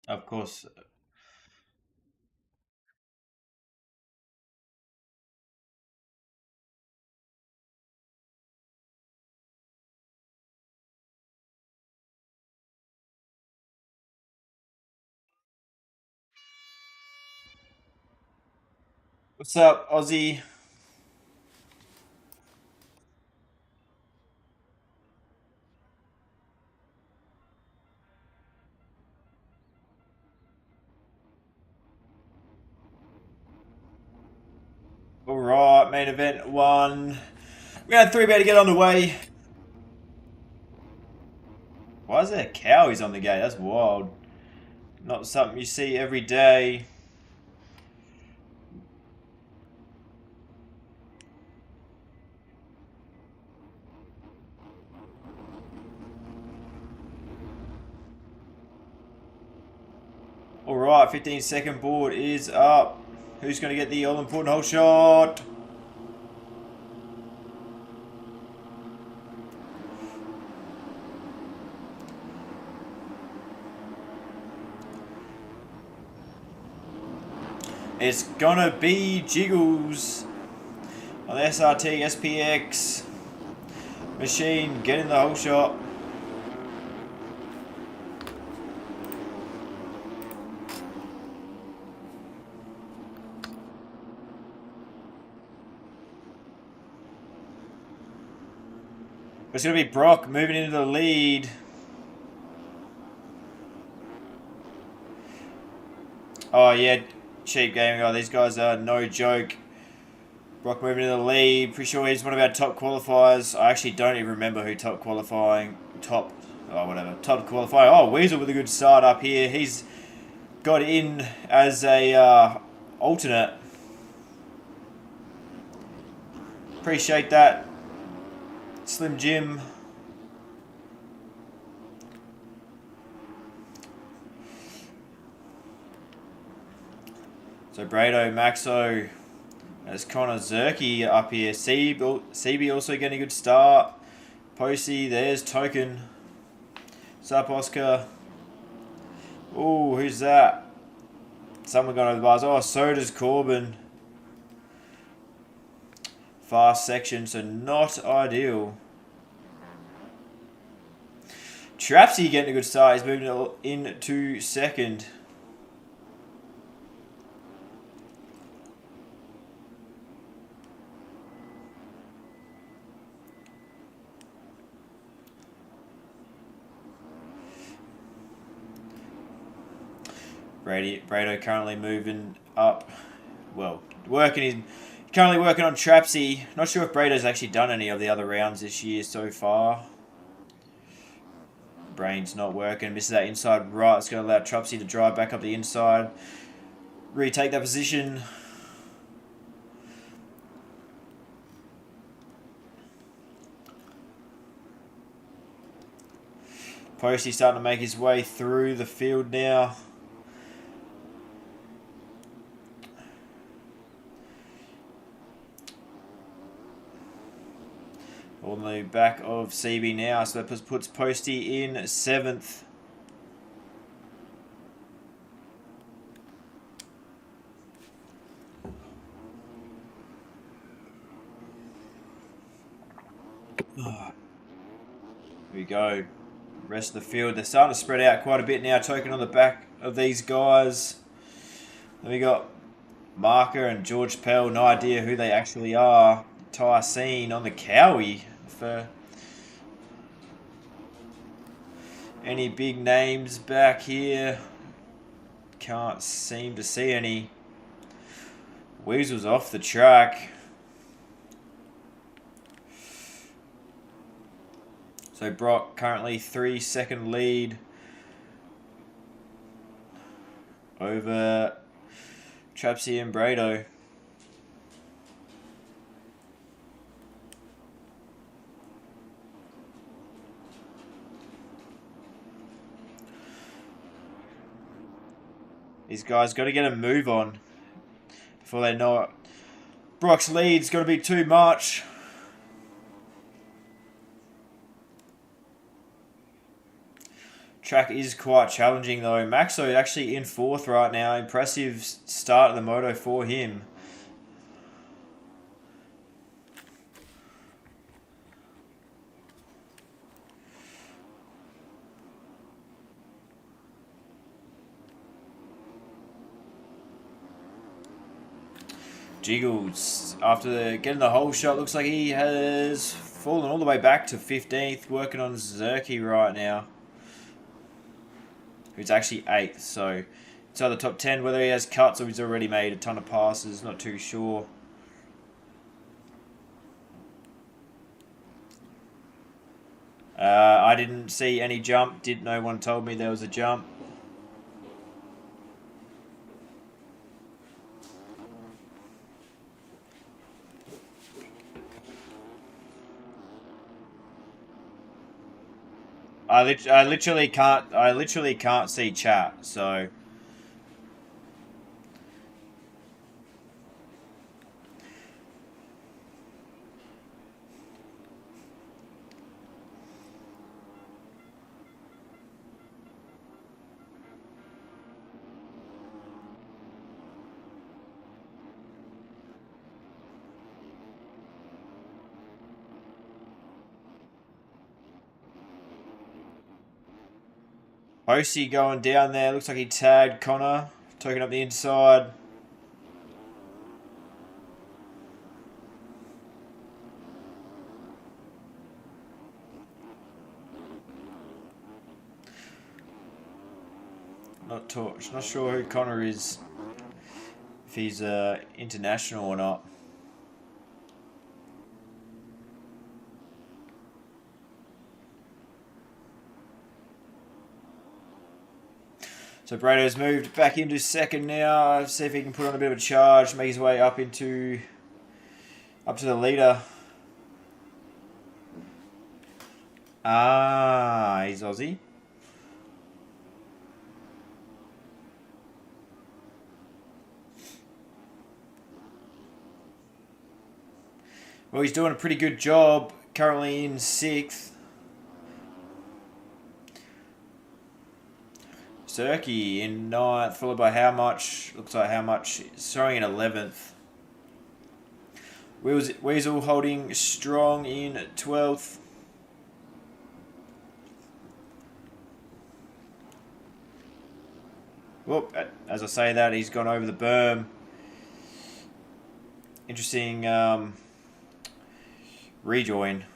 Of course. What's up, Aussie? All right, main event one. We got three about to get on the way. Why is there cowies on the gate? That's wild. Not something you see every day. All right, 15-second board is up. Who's going to get the all-important hole shot? It's gonna be Jiggles on the SRT SPX machine getting the whole shot. It's gonna be Brock moving into the lead. Oh yeah, cheap gaming guy. These guys are no joke. Brock moving into the lead. Pretty sure he's one of our top qualifiers. I actually don't even remember who top qualifying. Top qualifying. Oh, Weasel with a good start up here. He's got in as a alternate. Appreciate that, Slim Jim. So Brado, Maxo, as Connor Zerke up here. CB also getting a good start. Posey, there's Token. Sup, Oscar. Oh, who's that? Someone got over the bars. Oh, so does Corbin. Fast section, so not ideal. Trapsy getting a good start. He's moving into second. Brado currently moving up. Well, currently working on Trapsy. Not sure if Brado's actually done any of the other rounds this year so far. Brain's not working. Misses that inside right. It's going to allow Trapsy to drive back up the inside. Retake that position. Posty starting to make his way through the field now. On the back of CB now, so that puts Posty in 7th. Here we go. Rest of the field, they're starting to spread out quite a bit now. Token on the back of these guys. Then we got Marker and George Pell. No idea who they actually are. Tycene on the Cowie. For any big names back here, can't seem to see any. Weasel's off the track. So Brock currently 3-second lead over Trapsy and Brado. These guys got to get a move on before they know it. Brock's lead's going to be too much. Track is quite challenging though. Maxo actually in 4th right now. Impressive start of the moto for him. Jiggles, after getting the whole shot, looks like he has fallen all the way back to 15th, working on Zerky right now, who's actually 8th, so it's either top 10, whether he has cuts or he's already made a ton of passes, not too sure. I didn't see any jump, no one told me there was a jump. I literally can't see chat, so Hosey going down there. Looks like he tagged Connor. Taking up the inside. Not sure who Connor is. If he's international or not. So Brado's moved back into 2nd now. See if he can put on a bit of a charge, make his way up to the leader. Ah, he's Aussie. Well, he's doing a pretty good job. Currently in 6th. Zerky in 9th, followed by How Much. Looks like How Much throwing in 11th. Weasel holding strong in 12th. Whoop, as I say that, he's gone over the berm. Interesting rejoin.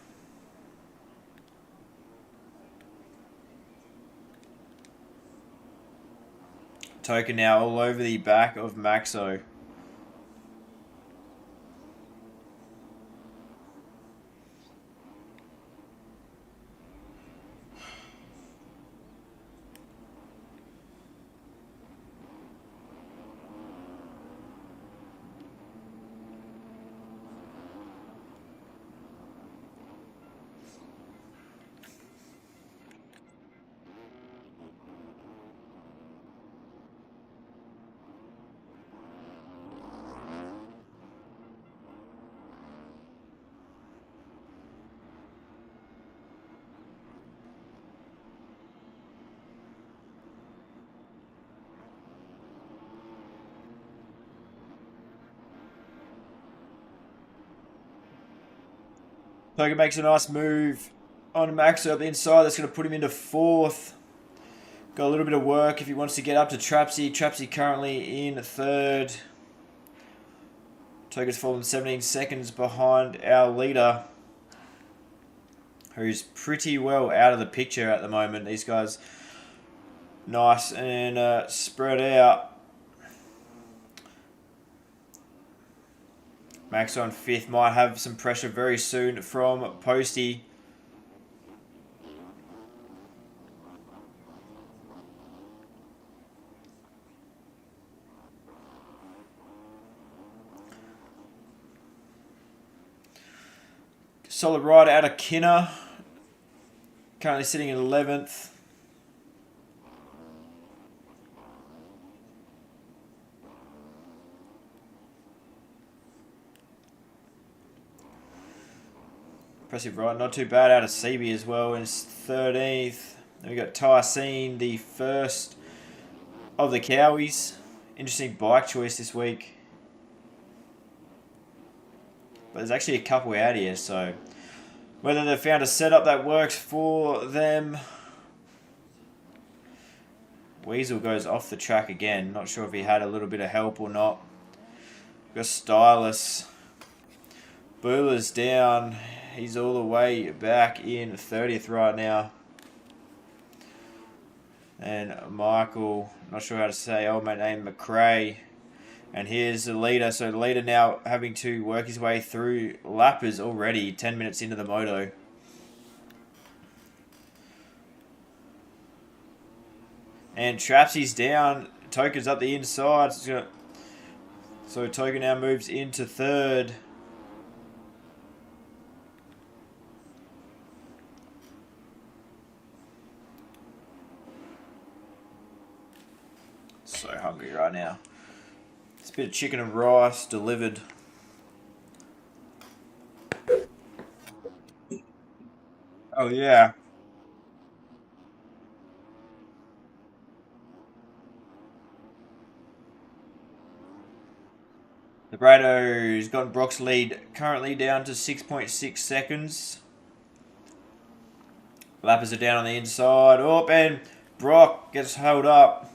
Token now all over the back of Maxo. Token makes a nice move on Maxo up the inside. That's going to put him into 4th. Got a little bit of work if he wants to get up to Trapsy. Trapsy currently in 3rd. Token's fallen 17 seconds behind our leader, who's pretty well out of the picture at the moment. These guys nice and spread out. Max on 5th, might have some pressure very soon from Posty. Solid ride out of Kinner. Currently sitting in 11th. Impressive ride. Not too bad out of CB as well in 13th. Then we got Tyson, the first of the Cowies. Interesting bike choice this week. But there's actually a couple out here, so whether they've found a setup that works for them. Weasel goes off the track again. Not sure if he had a little bit of help or not. We've got Stylus. Booler's down. He's all the way back in 30th right now. And Michael, not sure how to say old mate name, McRae. And here's the leader. So the leader now having to work his way through lappers already, 10 minutes into the moto. And Trapsy's down. Token's up the inside. So Token now moves into third. So hungry right now. It's a bit of chicken and rice delivered. Oh yeah. Brado's got Brock's lead currently down to 6.6 seconds. Lappers are down on the inside. Oh, and Brock gets held up.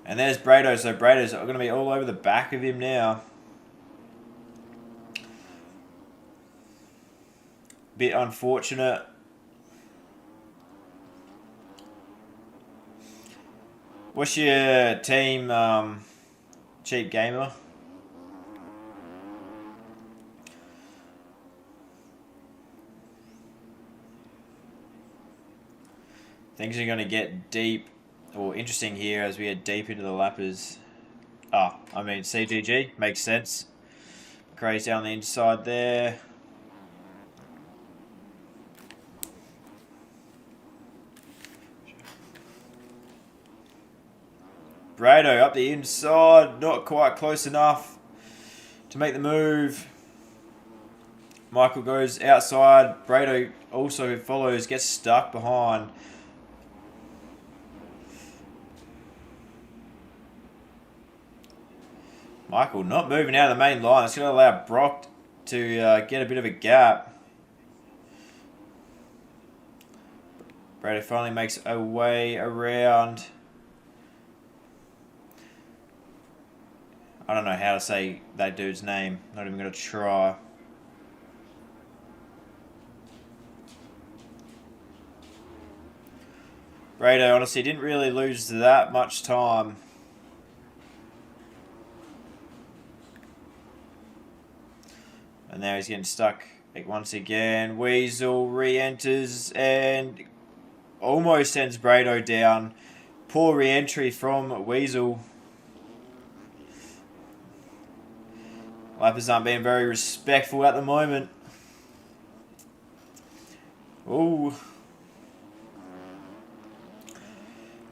And there's Brado. So Brado's going to be all over the back of him now. Bit unfortunate. What's your team, Cheap Gamer? Things are going to get deep or interesting here as we get deep into the lappers. I mean CGG makes sense. Crazy down the inside there. Brado up the inside, not quite close enough to make the move. Michael goes outside. Brado also follows, gets stuck behind. Michael not moving out of the main line. It's going to allow Brock to get a bit of a gap. Brado finally makes a way around. I don't know how to say that dude's name. Not even going to try. Brado honestly didn't really lose that much time. And now he's getting stuck once again. Weasel re-enters and almost sends Brado down. Poor re-entry from Weasel. Lappers aren't being very respectful at the moment. Ooh.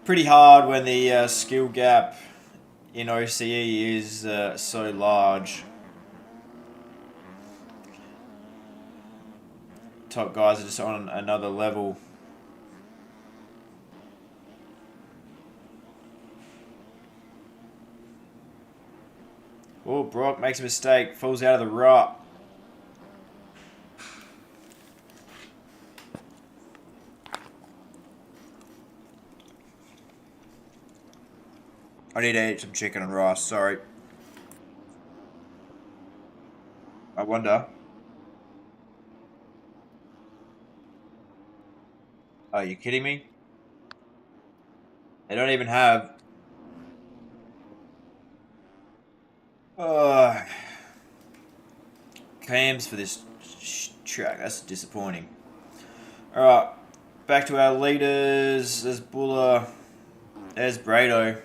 Pretty hard when the skill gap in OCE is so large. Top guys are just on another level. Oh, Brock makes a mistake, falls out of the rut. I need to eat some chicken and rice, sorry. I wonder. Are you kidding me? They don't even have... cams for this track. That's disappointing. Alright, back to our leaders. There's Buller. There's Brado.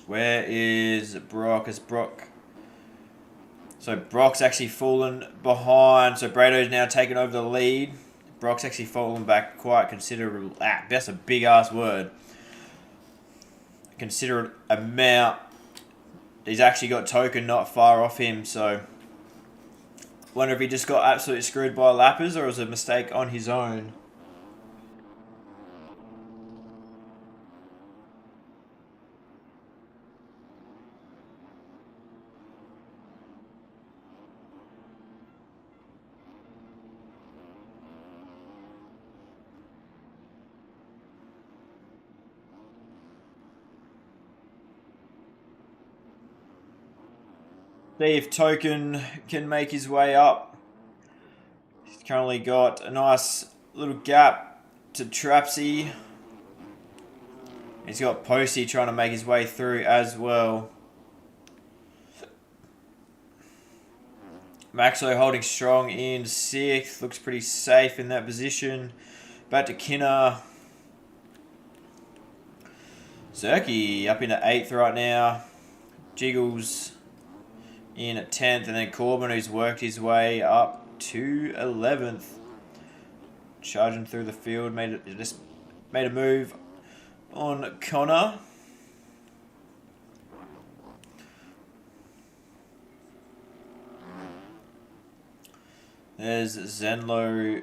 Where is Brock? Is Brock... So Brock's actually fallen behind. So Brado's now taken over the lead. Brock's actually fallen back quite considerable. That's a big ass word. Considerate amount. He's actually got Token not far off him, so Wonder if he just got absolutely screwed by lappers or was it a mistake on his own. See if Token can make his way up. He's currently got a nice little gap to Trapsy. He's got Posey trying to make his way through as well. Maxo holding strong in 6th. Looks pretty safe in that position. Back to Kinner. Zerky up into 8th right now. Jiggles in at 10th. And then Corbin, who's worked his way up to 11th. Charging through the field. Made a move on Connor. There's Zenlo.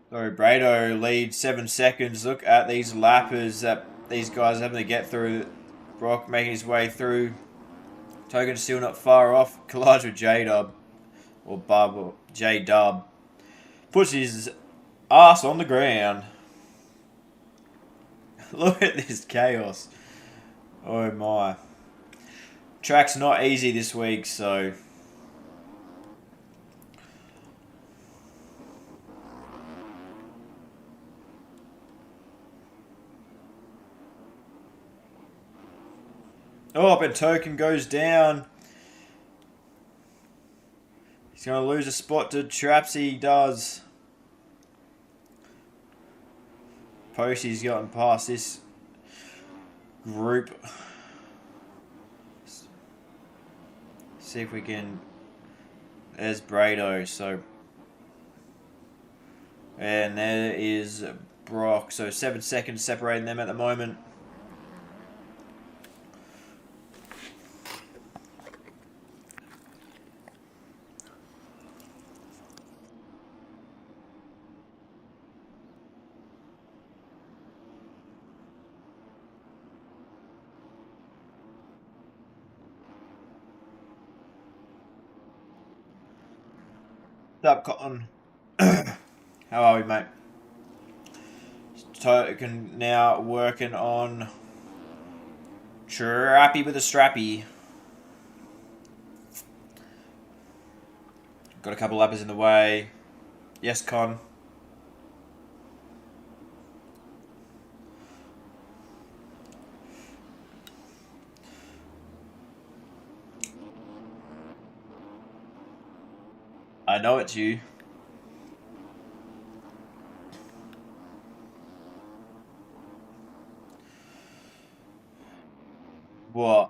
So Brado leads 7 seconds. Look at these lappers that these guys are having to get through. Brock making his way through. Token still not far off. Collage with J-Dub. Or Bub or J-Dub. Puts his ass on the ground. Look at this chaos. Oh my. Track's not easy this week, so... Oh, but Token goes down. He's going to lose a spot to Trapsy. He does. Posey's gotten past this group. See if we can... There's Brado. So... And there is Brock. So 7 seconds separating them at the moment. What's up, Cotton? How are we, mate? Token now working on Trappy with a strappy. Got a couple lappers in the way. Yes, Con. I know it's you. What?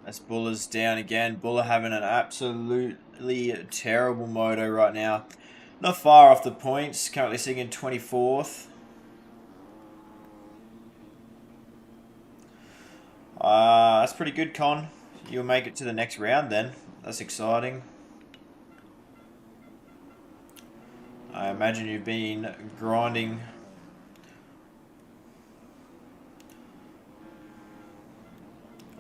As Buller's down again. Buller having an absolutely terrible moto right now. Not far off the points. Currently sitting in 24th. That's pretty good, Con. You'll make it to the next round then. That's exciting. I imagine you've been grinding.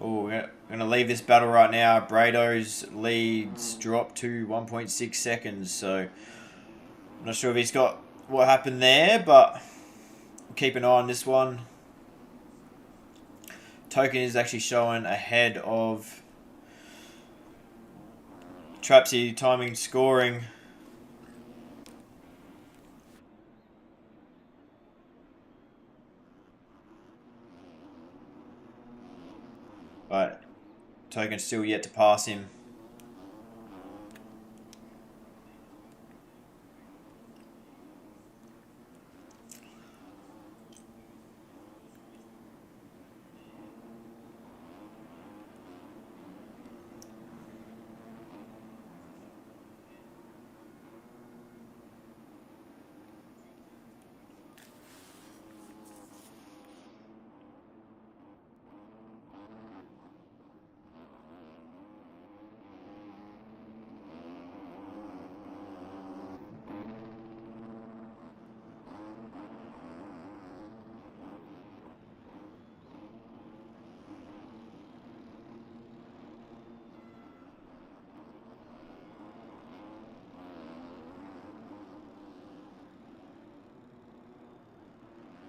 Oh, we're going to leave this battle right now. Brado's leads drop to 1.6 seconds. So, I'm not sure if he's got what happened there, but keep an eye on this one. Token is actually showing ahead of Trapsy timing scoring. But Token's still yet to pass him.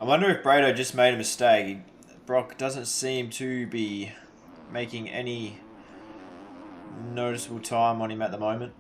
I wonder if Brado just made a mistake. Brock doesn't seem to be making any noticeable time on him at the moment.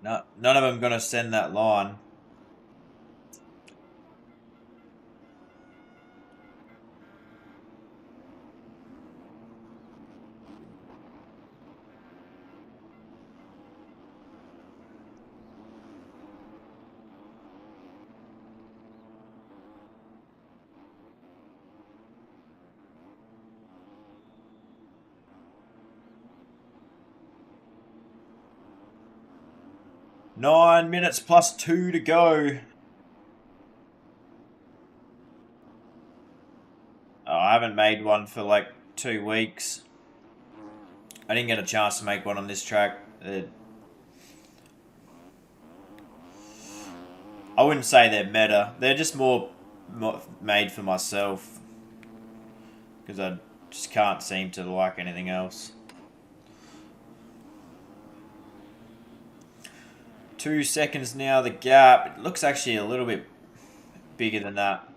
No, none of them going to send that line. Nine minutes plus 2 to go. Oh, I haven't made one for like 2 weeks. I didn't get a chance to make one on this track. I wouldn't say they're meta. They're just more made for myself. Because I just can't seem to like anything else. 2 seconds now, the gap. It looks actually a little bit bigger than that.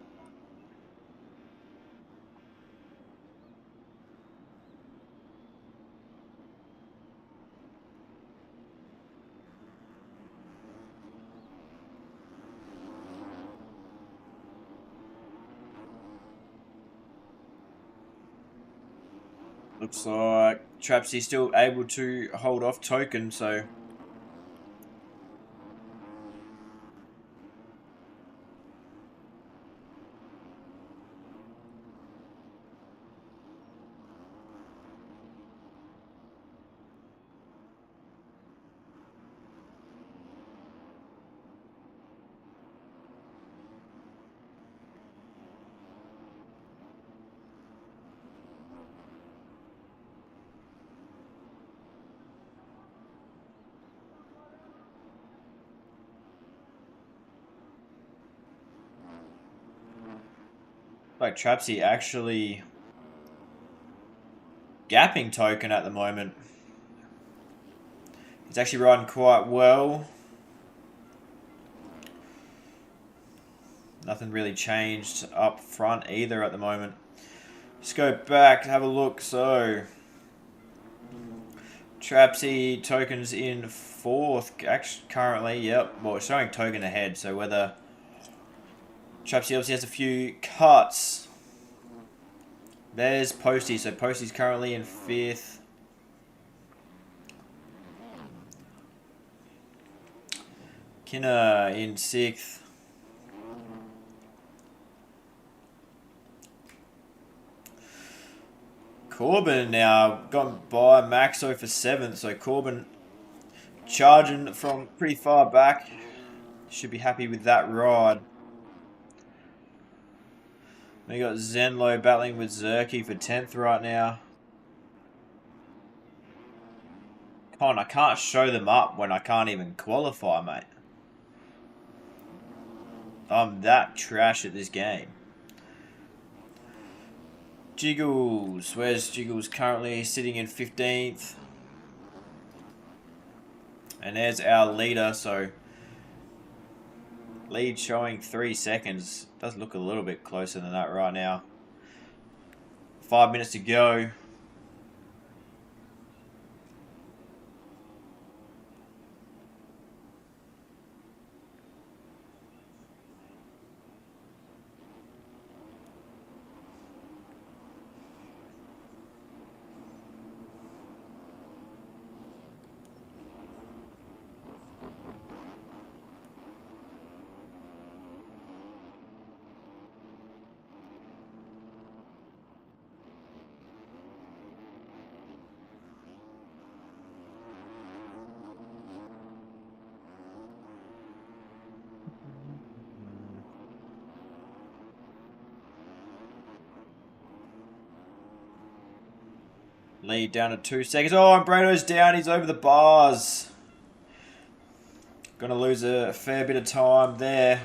Looks like Trapsy's still able to hold off Token, so... like Trapsy actually gapping Token at the moment. He's actually riding quite well. Nothing really changed up front either at the moment. Let's go back and have a look. So Trapsy, Token's in 4th actually currently. Yep. Well, it's showing Token ahead. So whether Trapsy obviously has a few cuts. There's Posty. So Posty's currently in 5th. Kinner in 6th. Corbin now gone by Maxo for 7th. So Corbin charging from pretty far back. Should be happy with that ride. We got Zenlo battling with Zerky for 10th right now. Con, I can't show them up when I can't even qualify, mate. I'm that trash at this game. Jiggles. Where's Jiggles currently? Sitting in 15th. And there's our leader, so lead showing 3 seconds. Does look a little bit closer than that right now. 5 minutes to go. Lead down to 2 seconds. Oh, and Brado's down. He's over the bars. Gonna lose a fair bit of time there.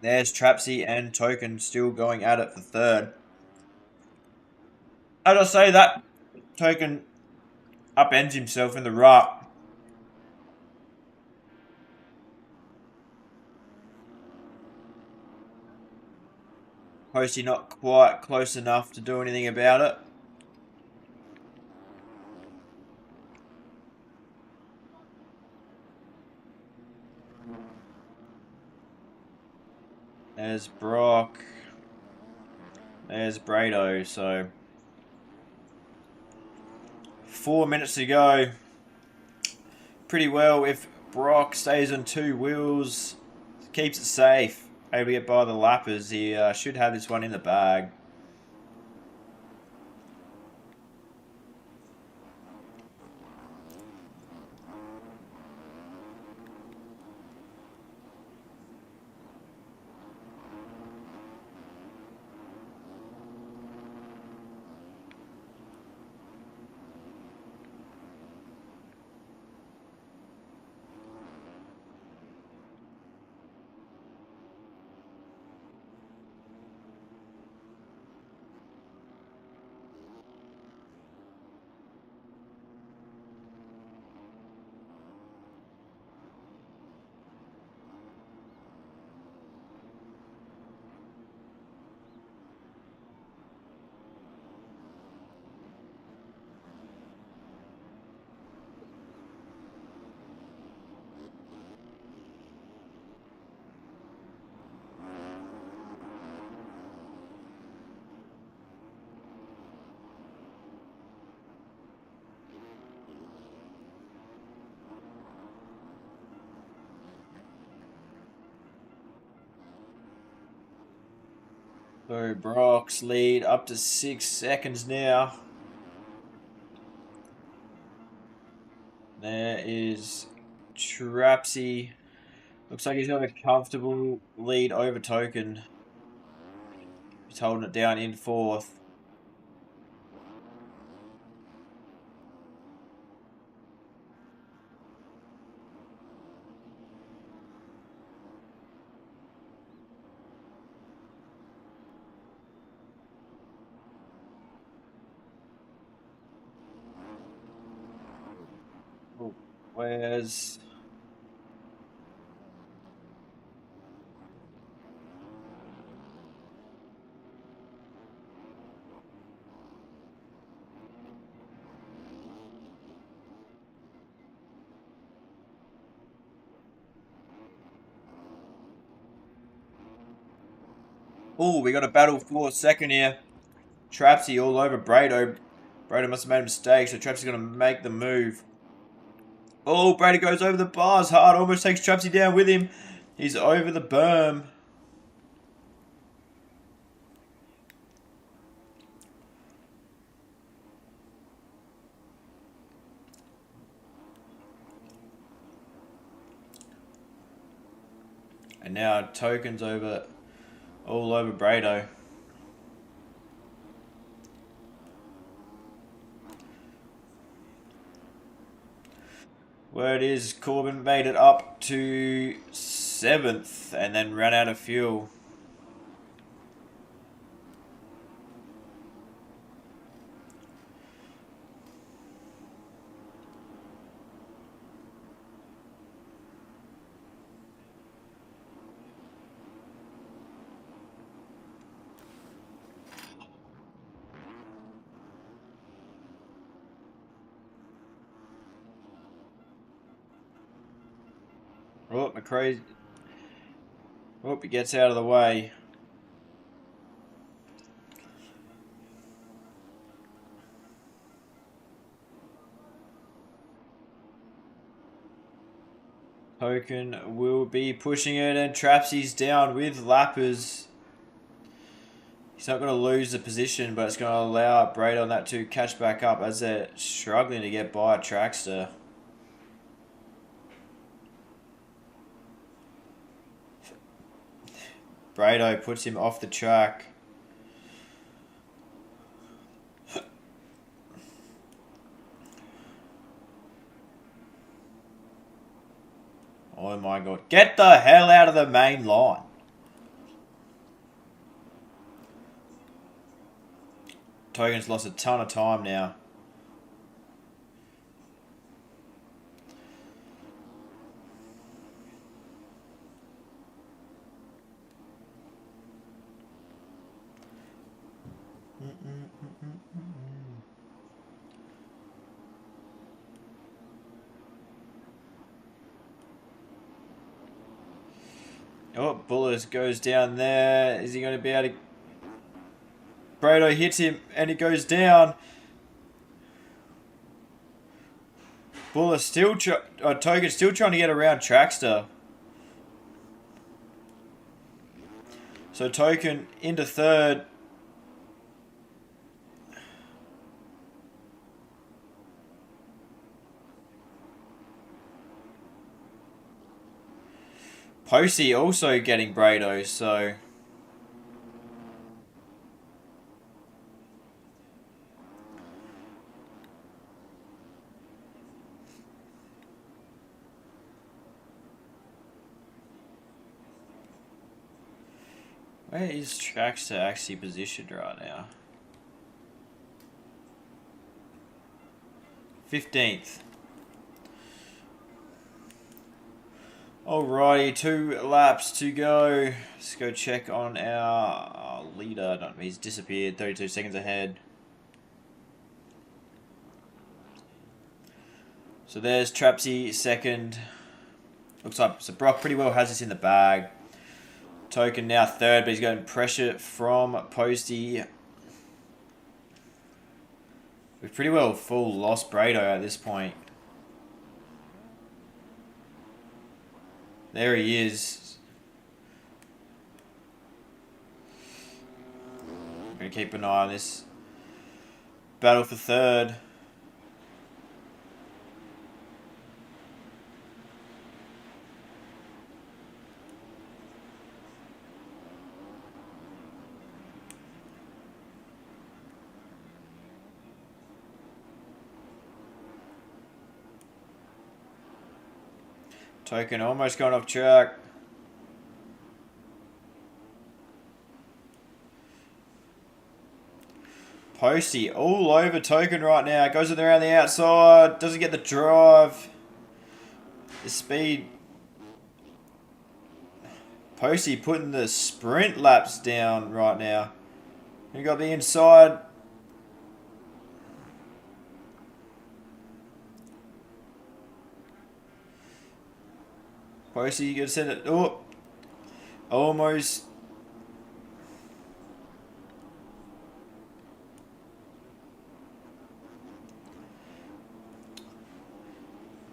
There's Trapsy and Token still going at it for third. As I say that, Token upends himself in the rut. Posty not quite close enough to do anything about it. There's Brock. There's Brado. So 4 minutes to go. Pretty well if Brock stays on 2 wheels, keeps it safe, able to get by the lappers. He should have this one in the bag. So Brock's lead up to 6 seconds now. There is Trapsy. Looks like he's got a comfortable lead over Token. He's holding it down in 4th. Where's... Oh, we got a battle for second here. Trapsy all over Brado. Brado must have made a mistake, so Trapsy's going to make the move. Oh, Brado goes over the bars hard. Almost takes Trapsy down with him. He's over the berm. And now Token's over, all over Brado. Word is Corbin made it up to 7th and then ran out of fuel. Oh, McRae. Oh, he gets out of the way. Token will be pushing it, and Trapsy's down with lappers. He's not going to lose the position, but it's going to allow Braid on that to catch back up as they're struggling to get by Trackster. Brado puts him off the track. Oh my god. Get the hell out of the main line. Token's lost a ton of time now. Oh, Bullis goes down there. Is he going to be able to... Brado hits him and he goes down. Bullis still... Token still trying to get around Trackster. So Token into 3rd. Posey also getting Brado, so... Where is Trackster actually positioned right now? 15th. Alrighty, 2 laps to go. Let's go check on our leader. He's disappeared, 32 seconds ahead. So there's Trapsy 2nd. Looks like so Brock pretty well has this in the bag. Token now 3rd, but he's getting pressure from Posty. We've pretty well full lost Brado at this point. There he is. I'm going to keep an eye on this battle for 3rd. Token almost gone off track. Posty all over Token right now. Goes in around the outside. Doesn't get the drive. The speed. Posty putting the sprint laps down right now. You got the inside. Posty, you gotta send it. Oh, almost.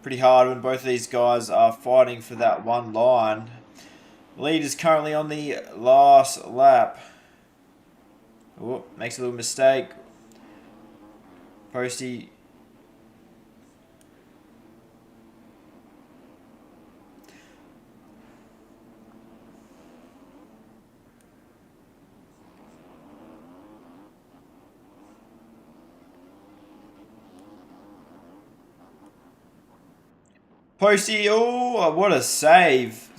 Pretty hard when both of these guys are fighting for that one line. Lead is currently on the last lap. Oh, makes a little mistake. Posty. Posty, oh, what a save.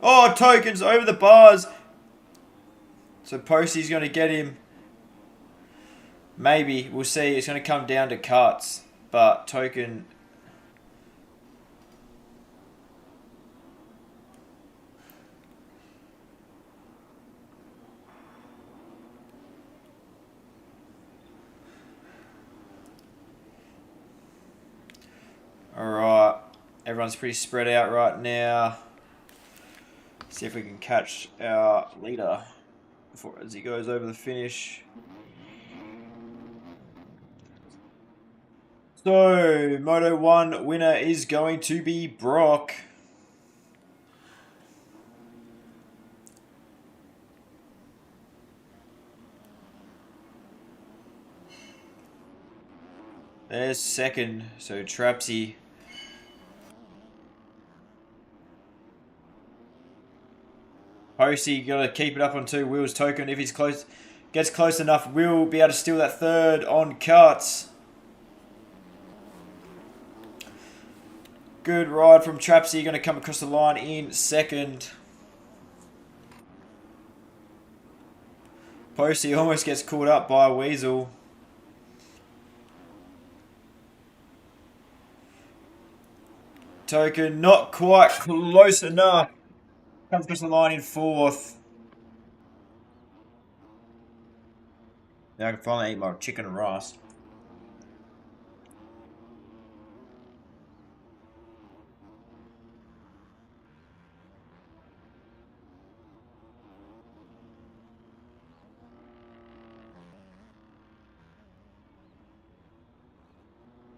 Oh, Tokens over the bars. So Posty's going to get him. Maybe. We'll see. It's going to come down to cuts. But Token... Alright. Everyone's pretty spread out right now. See if we can catch our leader as he goes over the finish. So, Moto 1 winner is going to be Brock. There's second, so Trapsy. Posey got to keep it up on two wheels. Token, if he's close, gets close enough, will be able to steal that third on cuts. Good ride from Trapsy. Going to come across the line in second. Posey almost gets caught up by Weasel. Token not quite close enough. Comes across the line in fourth. Now I can finally eat my chicken and rice.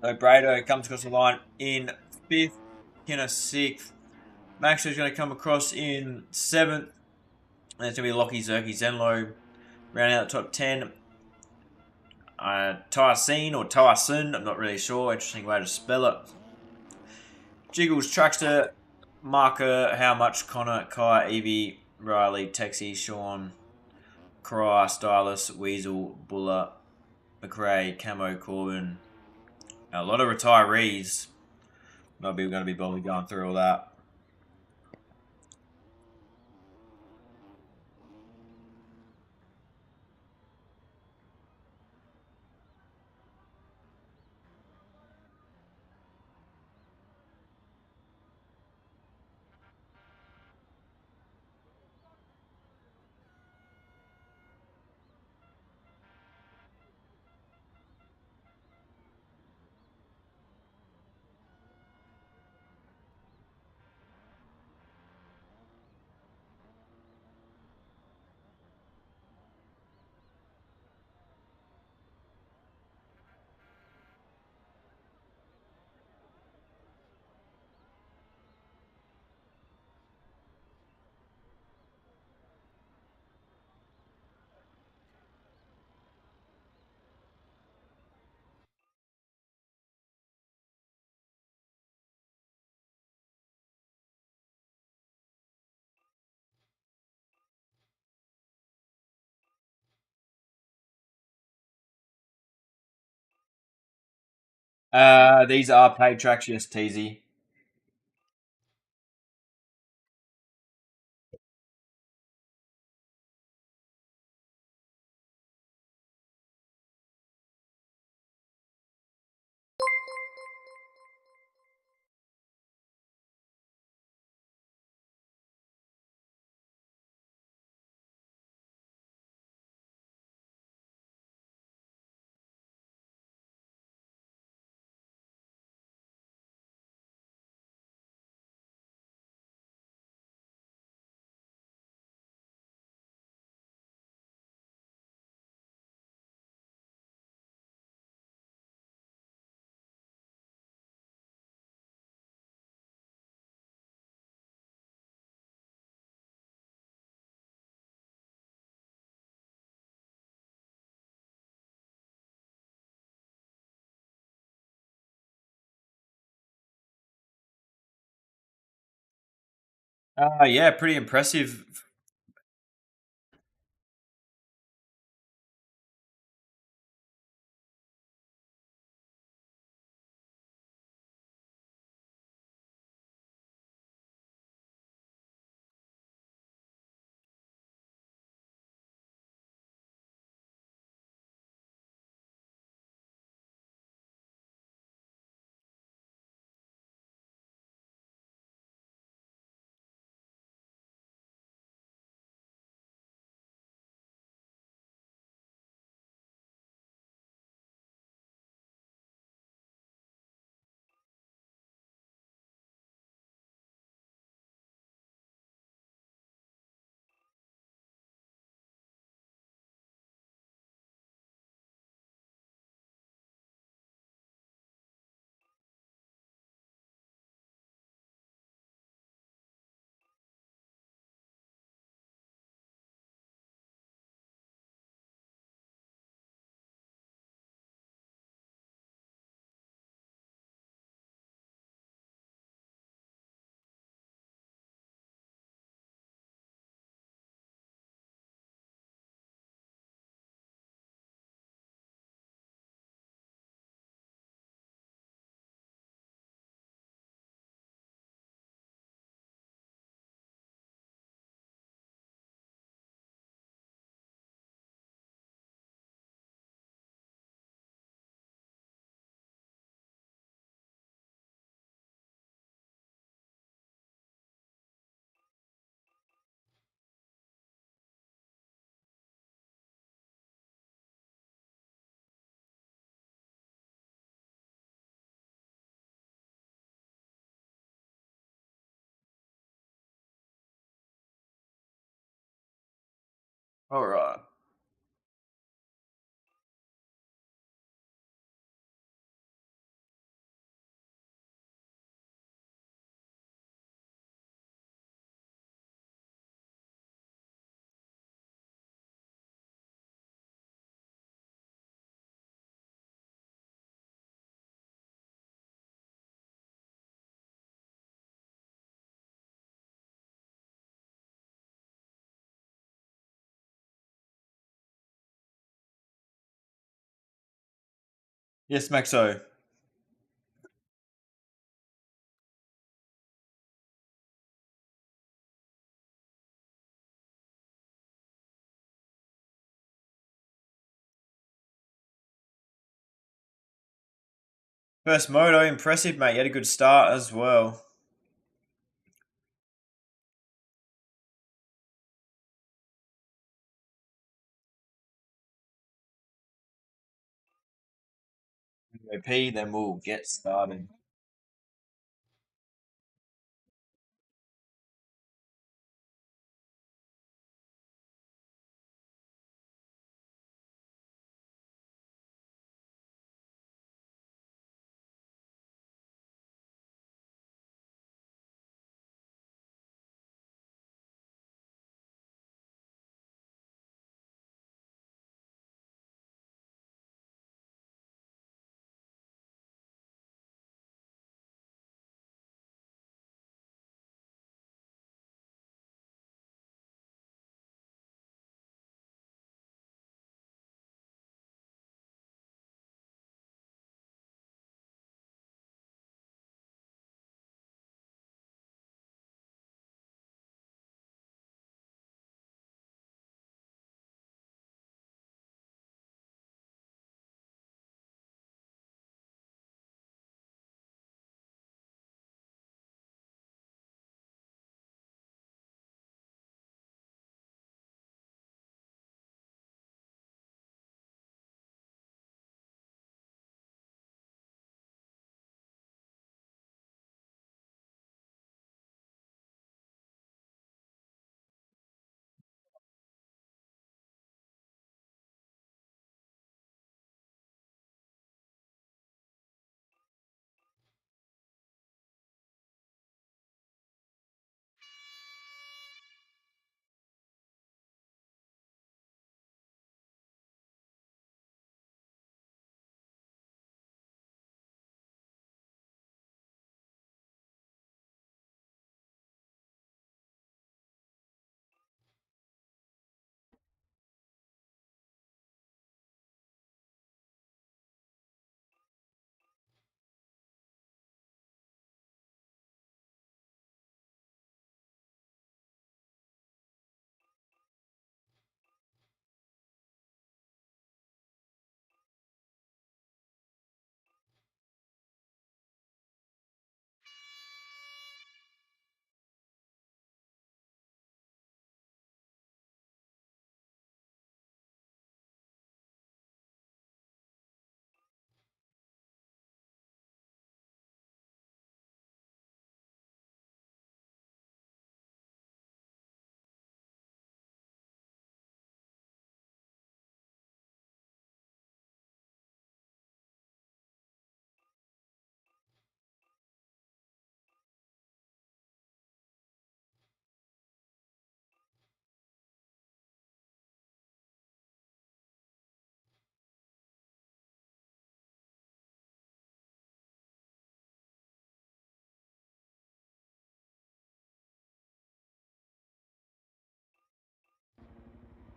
So Brado comes across the line in fifth, Kinner sixth. Max is going to come across in seventh. And it's going to be Lockie, Zerky, Zenlo rounding out the top 10. Tyson or Tyson, I'm not really sure. Interesting way to spell it. Jiggles, Trackster, Marker, How Much, Connor, Kai, Evie, Riley, Texie, Sean, Cry, Stylus, Weasel, Buller, McRae, Camo, Corbin. A lot of retirees. Not going to be bothered going through all that. These are paid tracks, yes, Teasy. Yeah, pretty impressive. All right. Yes, Maxo. First moto, impressive, mate. You had a good start as well. MVP, then we'll get started.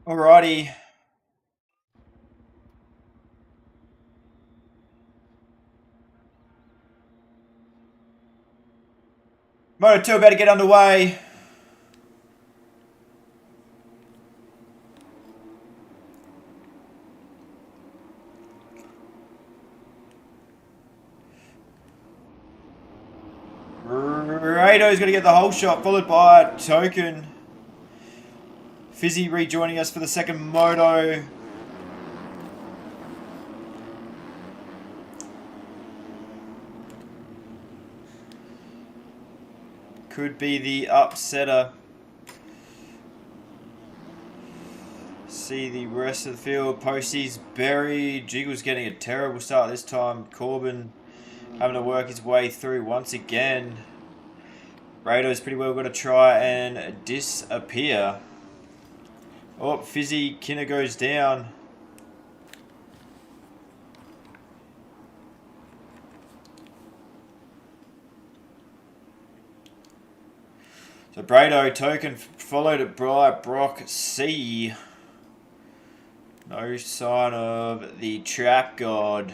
Alrighty. Moto 2 about to get underway. Rado's going to get the whole shot, followed by Token. Fizzy rejoining us for the second moto. Could be the upsetter. see the rest of the field. Posty's buried. Jiggle's getting a terrible start this time. Corbin having to work his way through once again. Rado's pretty well going to try and disappear. Oh, Fizzy Kinner goes down. So Brado token followed by Brock C. No sign of the Trap God.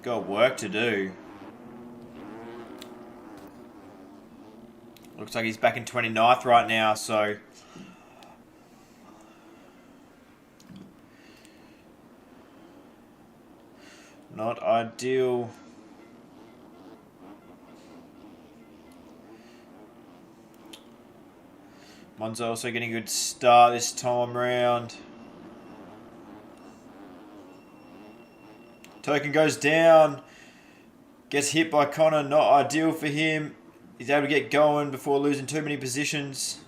Got work to do. Looks like he's back in 29th right now, so not ideal. Monza also getting a good start this time round. Token goes down. Gets hit by Connor. Not ideal for him. He's able to get going before losing too many positions.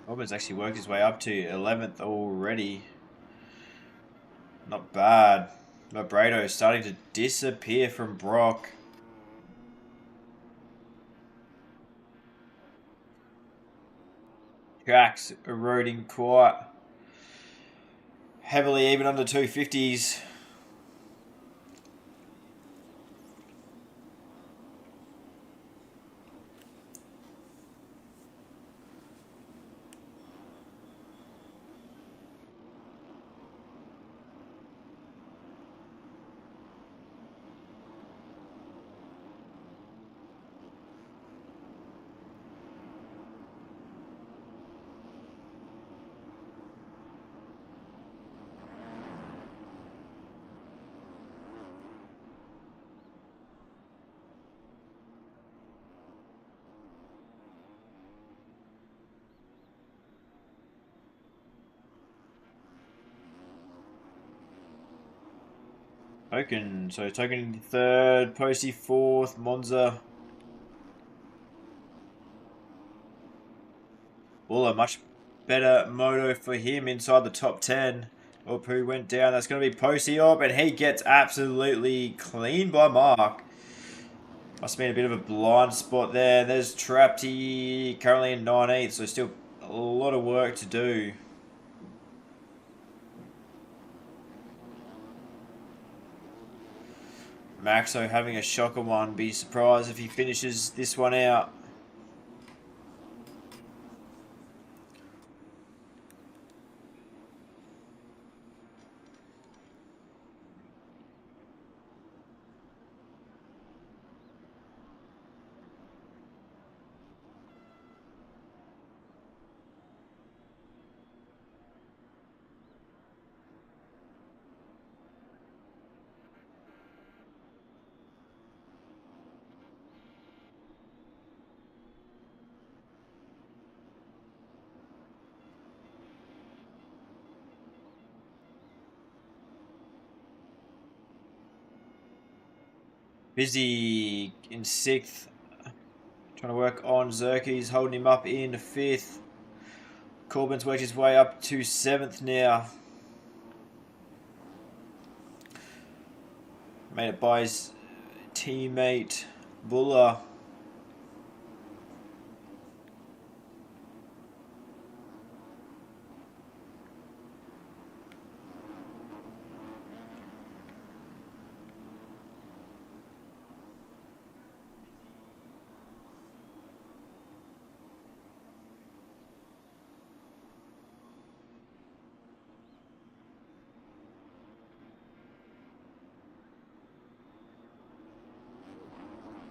Robert's actually worked his way up to 11th already. Not bad. But Brado is starting to disappear from Brock. Tracks eroding quite heavily, even under 250s. Token. So Token third, Posty fourth, Monza. Buller, much better moto for him inside the top 10. Up who went down. That's going to be Posty up, and he gets absolutely clean by Mark. Must have been a bit of a blind spot there. There's Trapty currently in 19th, so still a lot of work to do. Maxo having a shocker one. Be surprised if he finishes this one out. Busy in 6th. Trying to work on Zerkis, holding him up in 5th. Corbin's worked his way up to 7th now. Made it by his teammate Buller.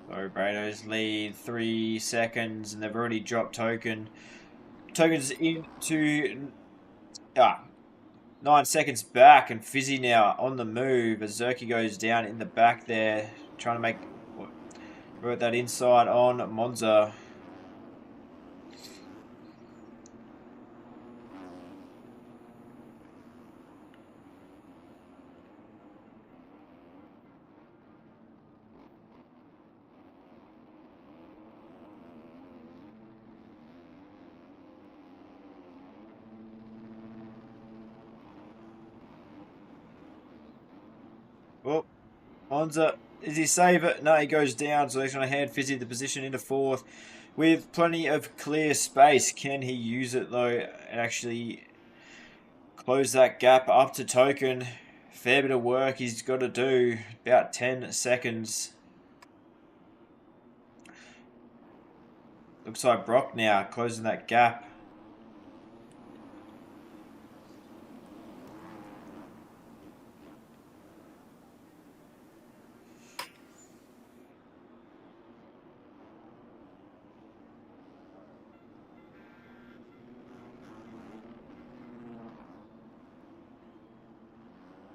So Brado's lead 3 seconds, and they've already dropped Token. Token's into 9 seconds back, and Fizzy now on the move as Zerky goes down in the back there, trying to make Wrote that inside on Monza. Oh, Monza, is he save it? No, he goes down, so he's going to hand Fizzy the position into fourth with plenty of clear space. Can he use it though and actually close that gap up to Token? Fair bit of work he's got to do, about 10 seconds. Looks like Brock now closing that gap.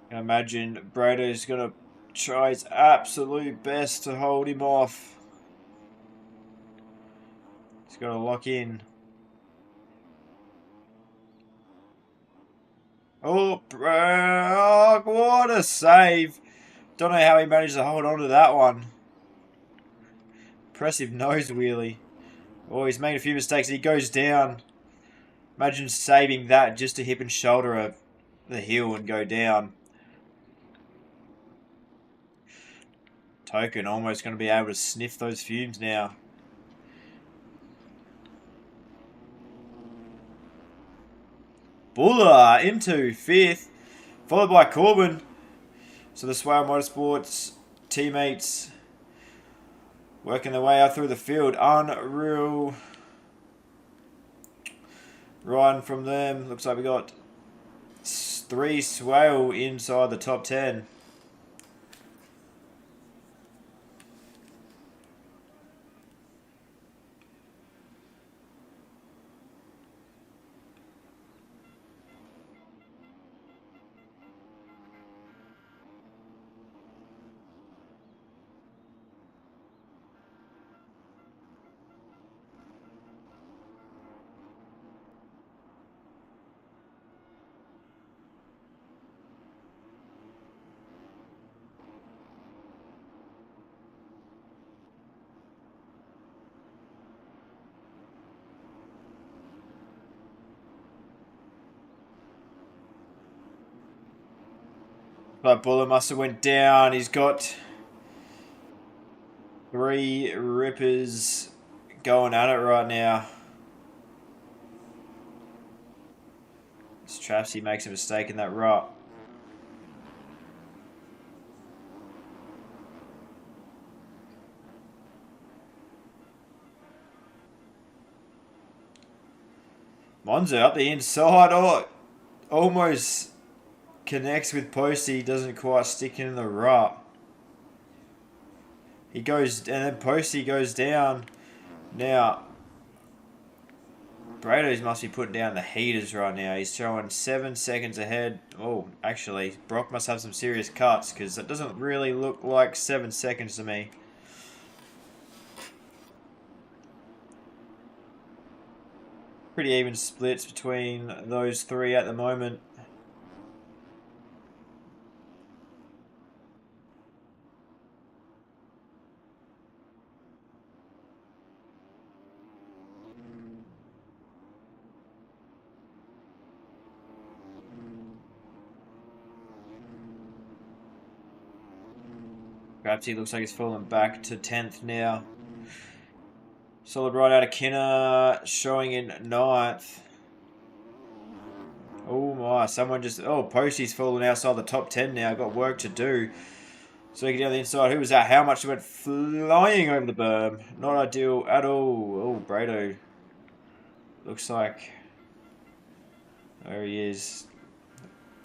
I imagine Brado's going to try his absolute best to hold him off. He's got to lock in. Oh, Brock, what a save. Don't know how he managed to hold on to that one. Impressive nose wheelie. Oh, he's made a few mistakes. He goes down. Imagine saving that just to hip and shoulder the hill and go down. Token almost going to be able to sniff those fumes now. Buller into fifth, followed by Corbin. So the Swale Motorsports teammates working their way up through the field. Unreal run from them. Looks like we got 3 Swale inside the top 10. But Buller must have went down. He's got 3 rippers going at it right now. This Trapsy makes a mistake in that rut. Monza up the inside. Oh, almost connects with Posty. Doesn't quite stick in the rut. He goes, and then Posty goes down. Now, Brados must be putting down the heaters right now. He's showing 7 seconds ahead. Oh, actually, Brock must have some serious cuts because that doesn't really look like 7 seconds to me. Pretty even splits between those 3 at the moment. Perhaps he looks like he's fallen back to 10th now. Solid ride out of Kinner, showing in 9th. Oh my, someone just... Oh, Posty's fallen outside the top 10 now. Got work to do. So he can get down the inside. Who was that? How much went flying over the berm? Not ideal at all. Oh, Brado. Looks like... There he is.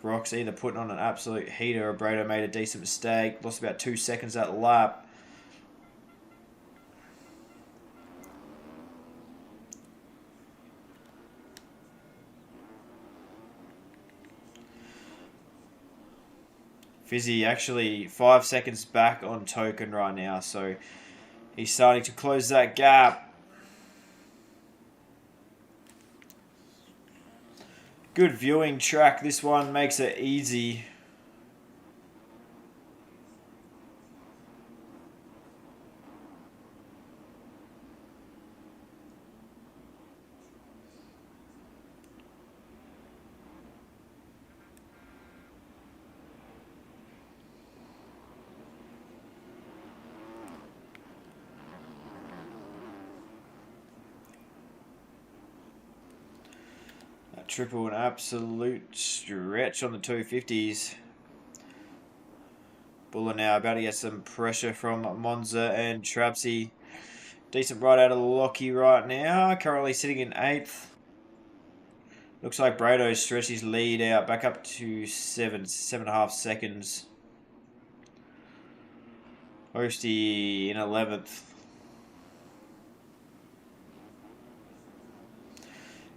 Brock's either putting on an absolute heater or Brado made a decent mistake. Lost about 2 seconds that lap. Fizzy actually 5 seconds back on Token right now, so He's starting to close that gap. Good viewing track. This one makes it easy. Triple an absolute stretch on the 250s. Buller now about to get some pressure from Monza and Trapsy. Decent ride out of Lockie right now. Currently sitting in 8th. Looks like Brado stretched his lead out back up to 7.5 seconds. Hosty in 11th.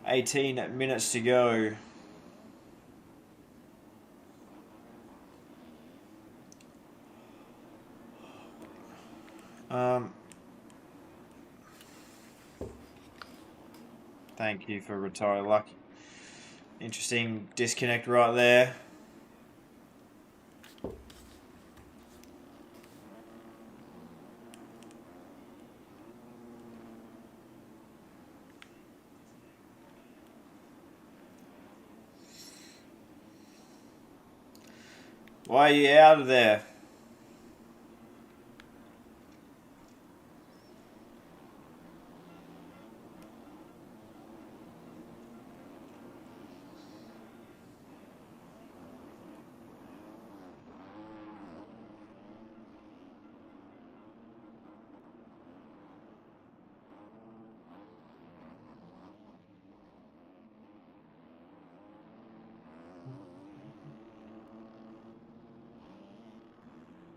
18 minutes to go. Thank you for Retire Luck. Interesting disconnect right there. Why are you out of there?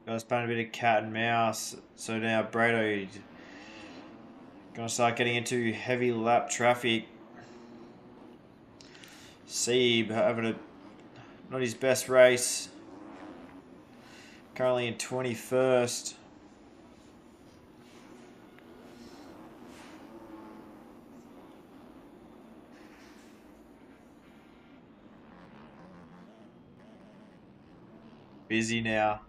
Guys playing a bit of cat and mouse. So now Brado gonna start getting into heavy lap traffic. Seeb having not his best race. Currently in 21st. Busy now.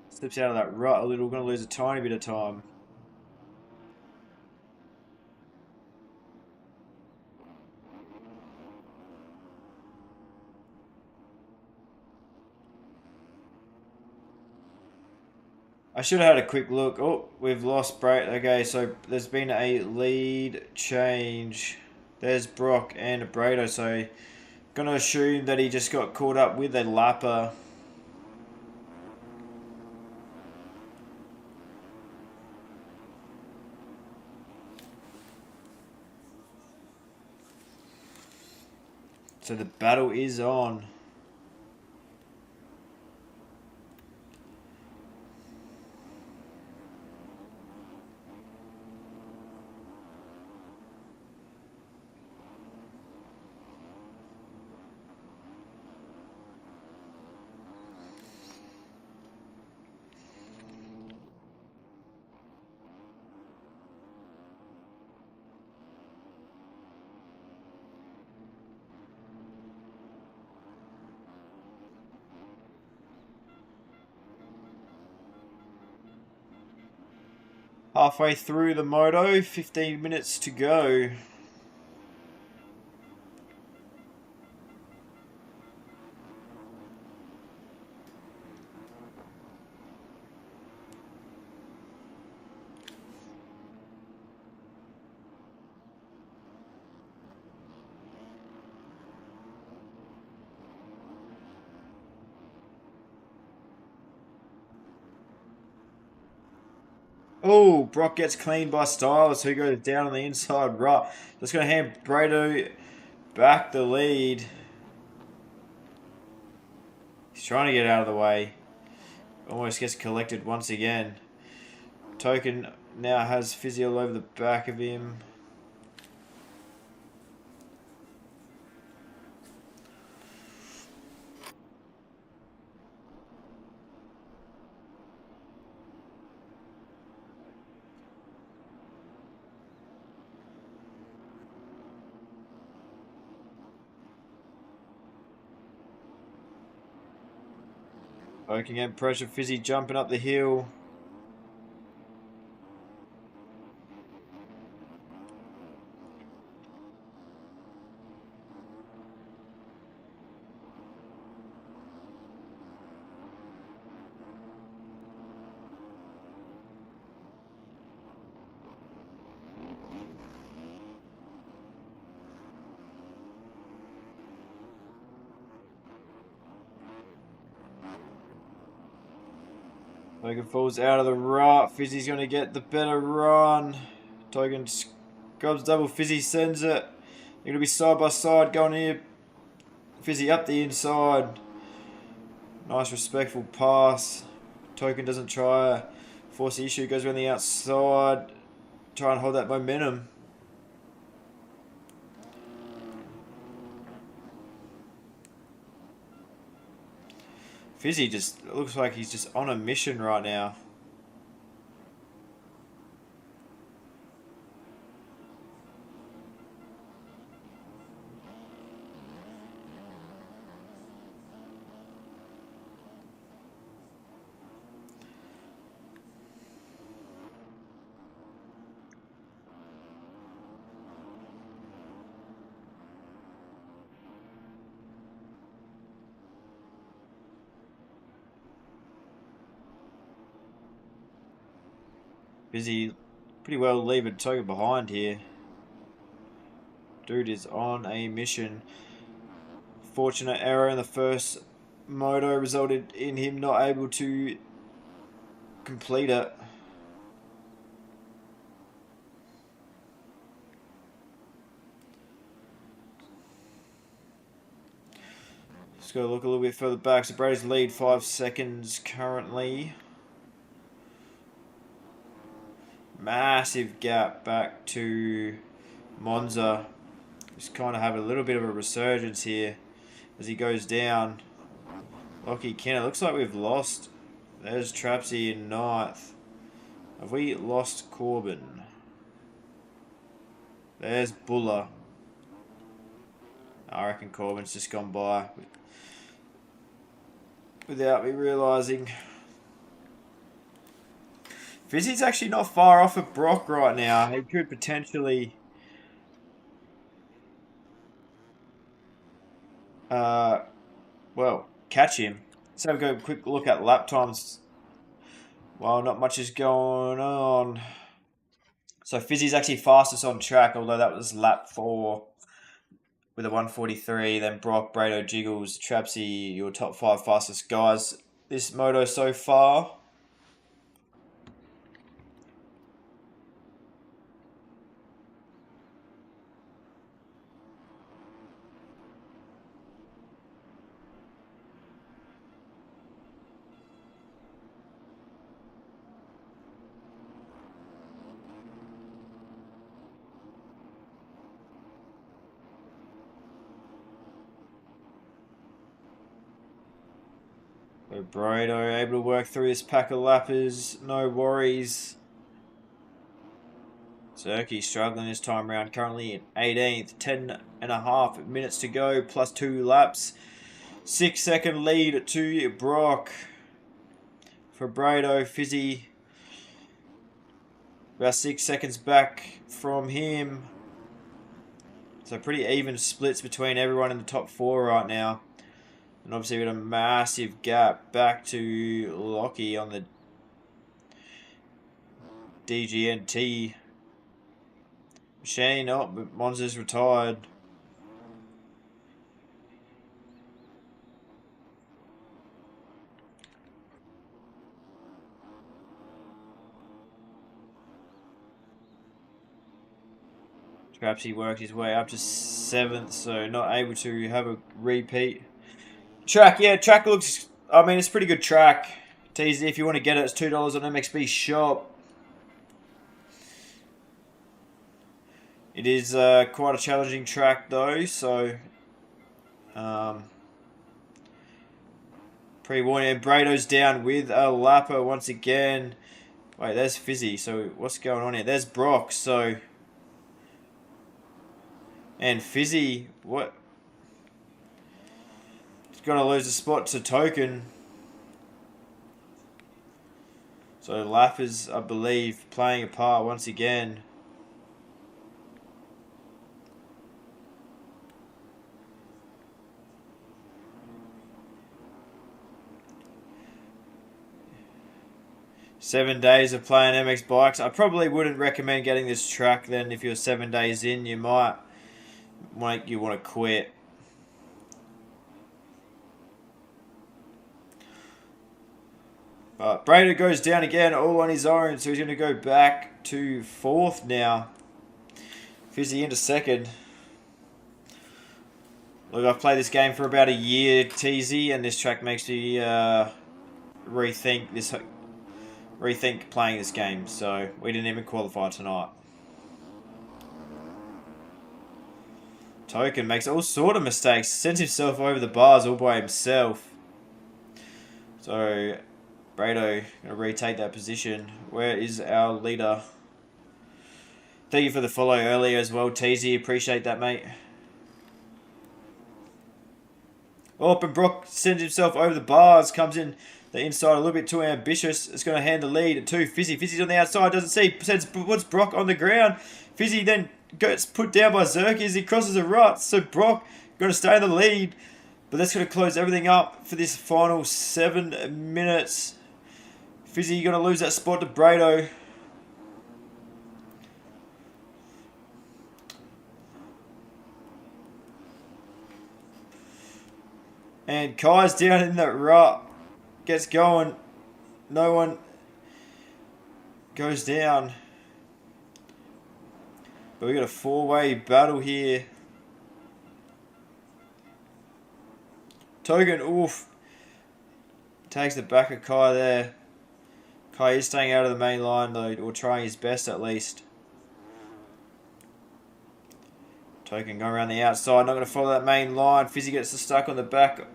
Slips out of that rut a little. Going to lose a tiny bit of time. I should have had a quick look. Oh, we've lost Brad. Okay, so there's been a lead change. There's Brock and Brado. So, gonna assume that he just got caught up with a lapper. So the battle is on. Halfway through the moto, 15 minutes to go. Oh, Brock gets cleaned by Styles, who goes down on the inside rut. Just going to hand Brado back the lead. He's trying to get out of the way. Almost gets collected once again. Token now has Fizzy all over the back of him. Poking in pressure, Fizzy jumping up the hill. Token falls out of the rut. Fizzy's going to get the better run. Token grabs double. Fizzy sends it. They're going to be side by side going here. Fizzy up the inside. Nice respectful pass. Token doesn't try. Force the issue. Goes around the outside. Try and hold that momentum. Fizzy just looks like he's just on a mission right now. Fizzy pretty well leaving Token behind here. Dude is on a mission. Fortunate error in the first moto resulted in him not able to complete it. Just got to look a little bit further back. So Brady's lead 5 seconds currently. Massive gap back to Monza. Just kind of have a little bit of a resurgence here as he goes down. Lockie Kenner. Looks like we've lost. There's Trapsy in 9th. Have we lost Corbin? There's Buller. I reckon Corbin's just gone by without me realising. Fizzy's actually not far off of Brock right now. He could potentially well, catch him. Let's have a quick look at lap times. Well, not much is going on. So Fizzy's actually fastest on track, although that was lap 4 with a 1:43. Then Brock, Brado, Jiggles, Trapsy, your top 5 fastest guys this moto so far. So Brado able to work through this pack of lappers, no worries. Zerky struggling this time around, currently in 18th, 10.5 minutes to go, plus 2 laps. 6-second lead to Brock. For Brado, Fizzy about 6 seconds back from him. So pretty even splits between everyone in the top 4 right now. And obviously we've got a massive gap back to Lockie on the DGNT machine. Oh, but Monza's retired. Perhaps he worked his way up to 7th, so not able to have a repeat. Track, yeah, track looks, I mean, it's a pretty good track. Tease, if you want to get it, it's $2 on MXB shop. It is quite a challenging track though, so pre-warning. Brado's down with a lapper once again. Wait, there's Fizzy, so what's going on here? There's Brock, so... And Fizzy, what? He's going to lose a spot to Token. So lap is, I believe, playing a part once again. Seven days of playing MX bikes. I probably wouldn't recommend getting this track then. If you're 7 days in, you might want to quit. But Brader goes down again all on his own, so he's going to go back to 4th now. Fizzy into 2nd. Look, I've played this game for about a year, TZ, and this track makes me rethink playing this game. So we didn't even qualify tonight. Token makes all sort of mistakes, sends himself over the bars all by himself. So Brado gonna retake that position. Where is our leader? Thank you for the follow earlier as well, TZ. Appreciate that, mate. Oh, but Brock sends himself over the bars, comes in the inside a little bit too ambitious. It's going to hand the lead to Fizzy. Fizzy's on the outside, doesn't see. Puts Brock on the ground. Fizzy then gets put down by Zerk as he crosses a rut. So Brock going to stay in the lead. But that's going to close everything up for this final 7 minutes. Fizzy going to lose that spot to Brado. And Kai's down in that rut. Gets going. No one goes down. But we got a 4-way battle here. Token, oof. Takes the back of Kai there. Kai is staying out of the main line though, or trying his best at least. Token going around the outside, not going to follow that main line. Fizzy gets stuck on the back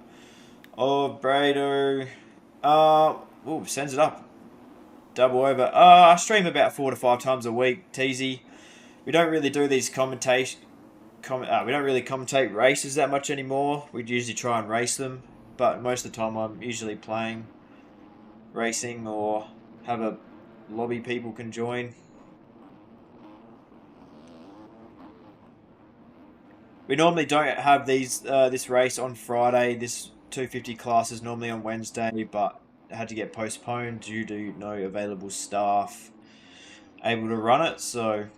of Brado. Sends it up. Double over. I stream about 4 to 5 times a week, TZ. We don't really do these we don't really commentate races that much anymore. We usually try and race them, but most of the time I'm usually playing racing or have a lobby people can join. We normally don't have this race on Friday. This 250 class is normally on Wednesday, but it had to get postponed due to no available staff able to run it. So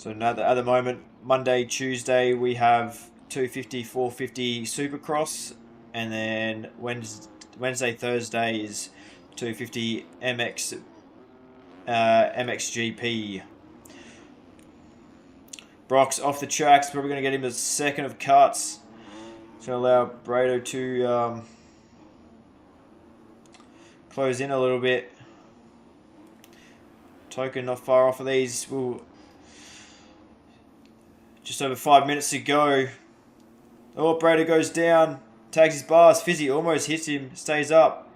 now at the moment, Monday, Tuesday, we have 250, 450 Supercross, and then Wednesday, Thursday is 250 MXGP. Brock's off the tracks, probably going to get him a 2nd of cuts. It's going to allow Brado to close in a little bit. Token not far off of these. Just over 5 minutes to go. Oh, Brado goes down, takes his bars. Fizzy almost hits him, stays up.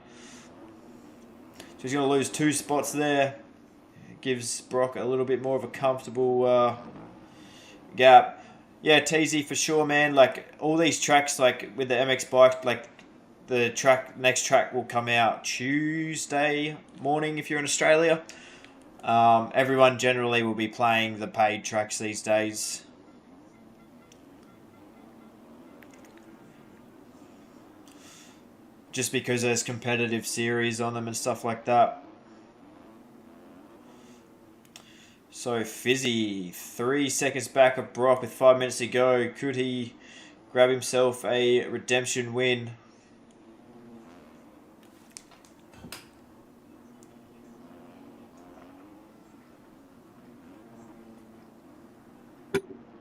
So he's going to lose 2 spots there. Gives Brock a little bit more of a comfortable gap. Yeah, TZ for sure, man. Like all these tracks, like with the MX bike, like the next track will come out Tuesday morning if you're in Australia. Everyone generally will be playing the paid tracks these days. Just because there's competitive series on them and stuff like that. So Fizzy, 3 seconds back of Brock with 5 minutes to go. Could he grab himself a redemption win?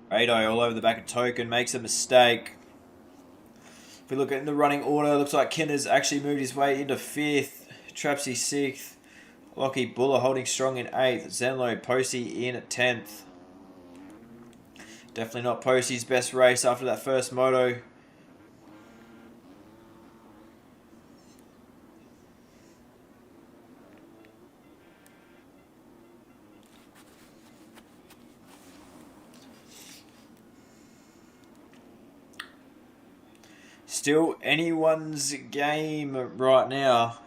Ado all over the back of Token, makes a mistake. If we look at the running order, looks like Kinner's actually moved his way into 5th. Trapsy 6th. Lockie Buller holding strong in 8th. Zenlo Posey in at 10th. Definitely not Posey's best race after that first moto. still anyone's game right now.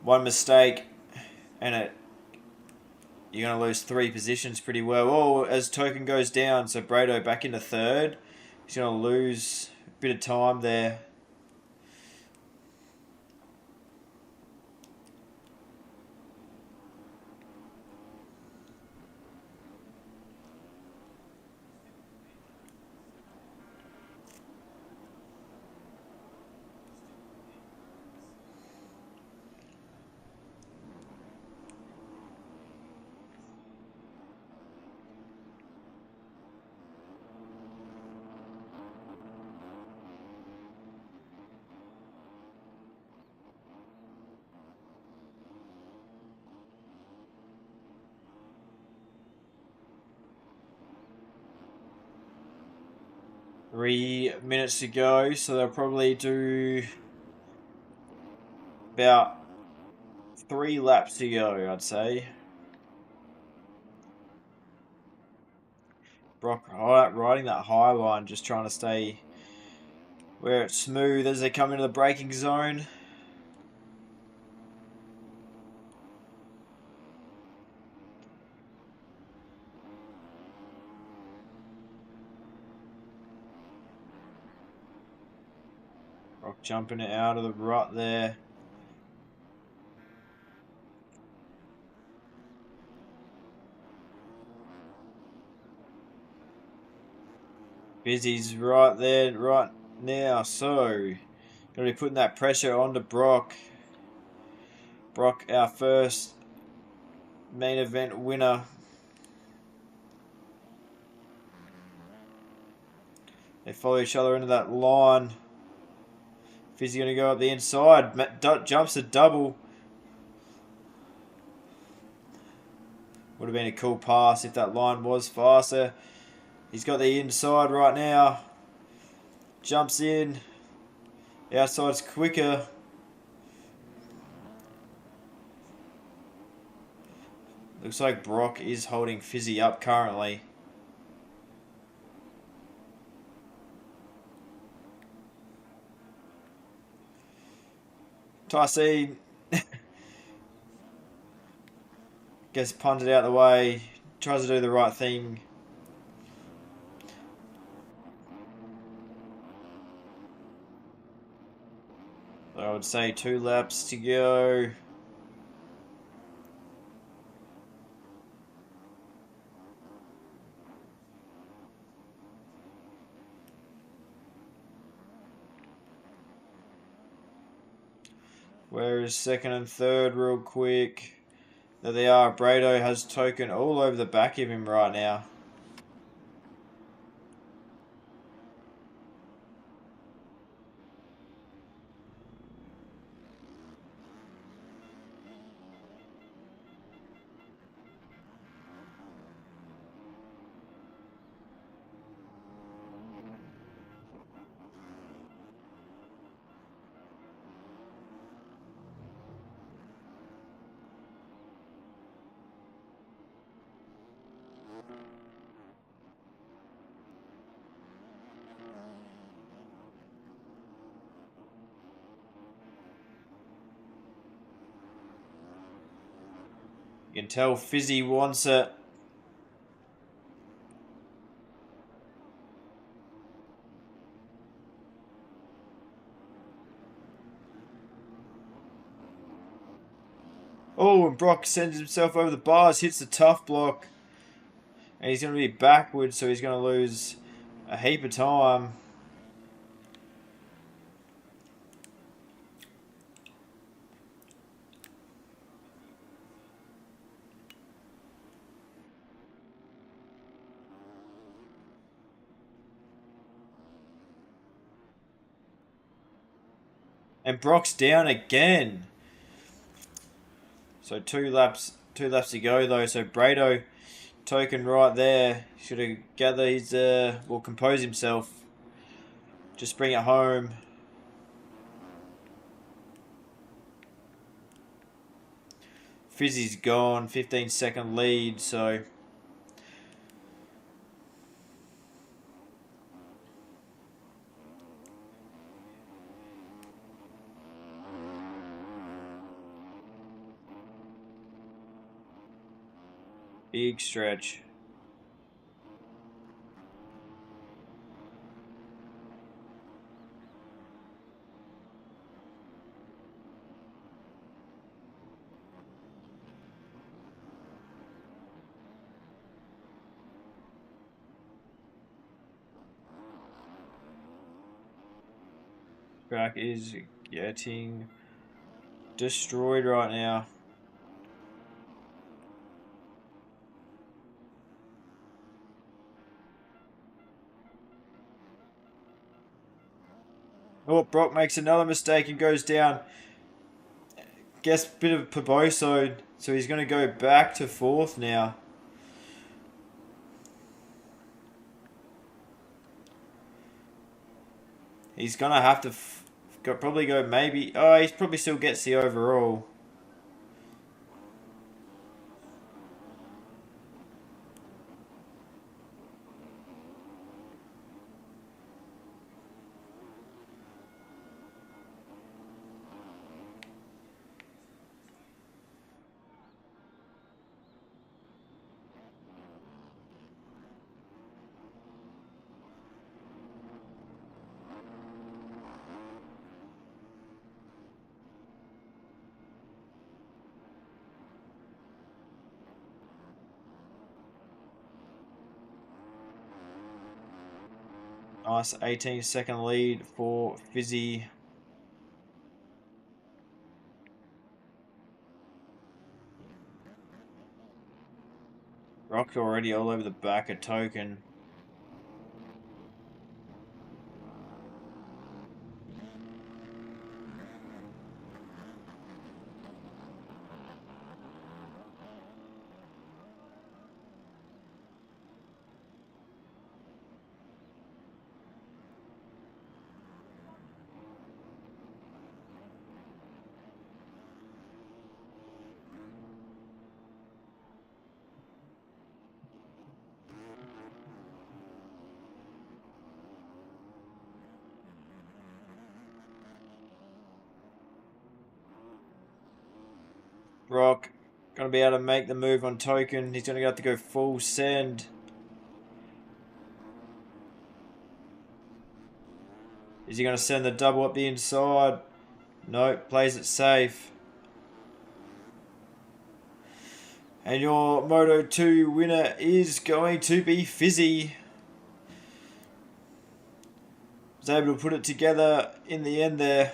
One mistake and you're going to lose 3 positions pretty well. Oh, as Token goes down, so Brado back into third. He's going to lose a bit of time there. Three minutes to go, so they'll probably do about 3 laps to go, I'd say. Brock riding that high line, just trying to stay where it's smooth as they come into the braking zone. Brock jumping it out of the rut there. Busy's right there, right now, so going to be putting that pressure onto Brock. Brock, our first main event winner. They follow each other into that line. Fizzy going to go up the inside. Jumps a double. Would have been a cool pass if that line was faster. He's got the inside right now. Jumps in. The outside's quicker. Looks like Brock is holding Fizzy up currently. Tyson gets punted out the way. Tries to do the right thing. So I would say 2 laps to go. Where is second and third real quick? There they are. Brado has Token all over the back of him right now. You can tell Fizzy wants it. Oh, and Brock sends himself over the bars, hits the tough block. And he's going to be backwards, so he's going to lose a heap of time. And Brock's down again. So 2 laps to go though. So Brado, Token right there. Should have gathered his will compose himself. Just bring it home. Fizzy's gone, 15-second lead, so Big stretch. Track is getting destroyed right now. Oh, Brock makes another mistake and goes down. Gets a bit of Paboso, so he's going to go back to 4th now. He's going to have to probably go maybe... Oh, he probably still gets the overall. Nice 18-second lead for Fizzy. Rock already all over the back of Token. Rock gonna be able to make the move on Token. He's gonna have to go full send. Is he gonna send the double up the inside? No, plays it safe. And your Moto 2 winner is going to be Fizzy. Was able to put it together in the end there.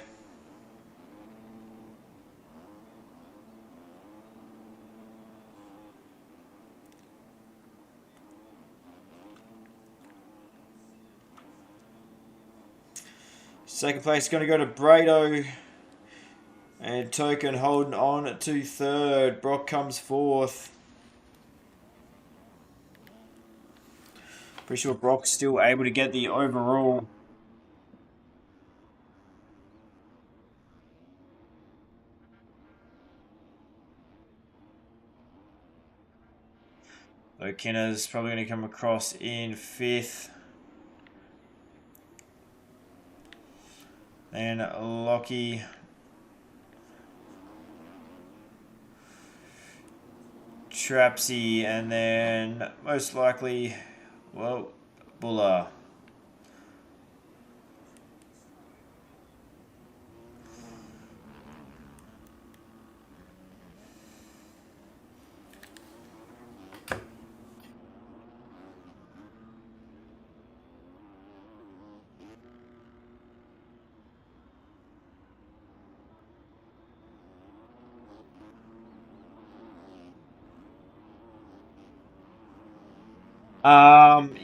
Second place is going to go to Brado. And Token holding on to 3rd. Brock comes 4th. Pretty sure Brock's still able to get the overall. O'Kinner's probably going to come across in 5th. And Lockie. Trapsy, and then most likely, well, Buller.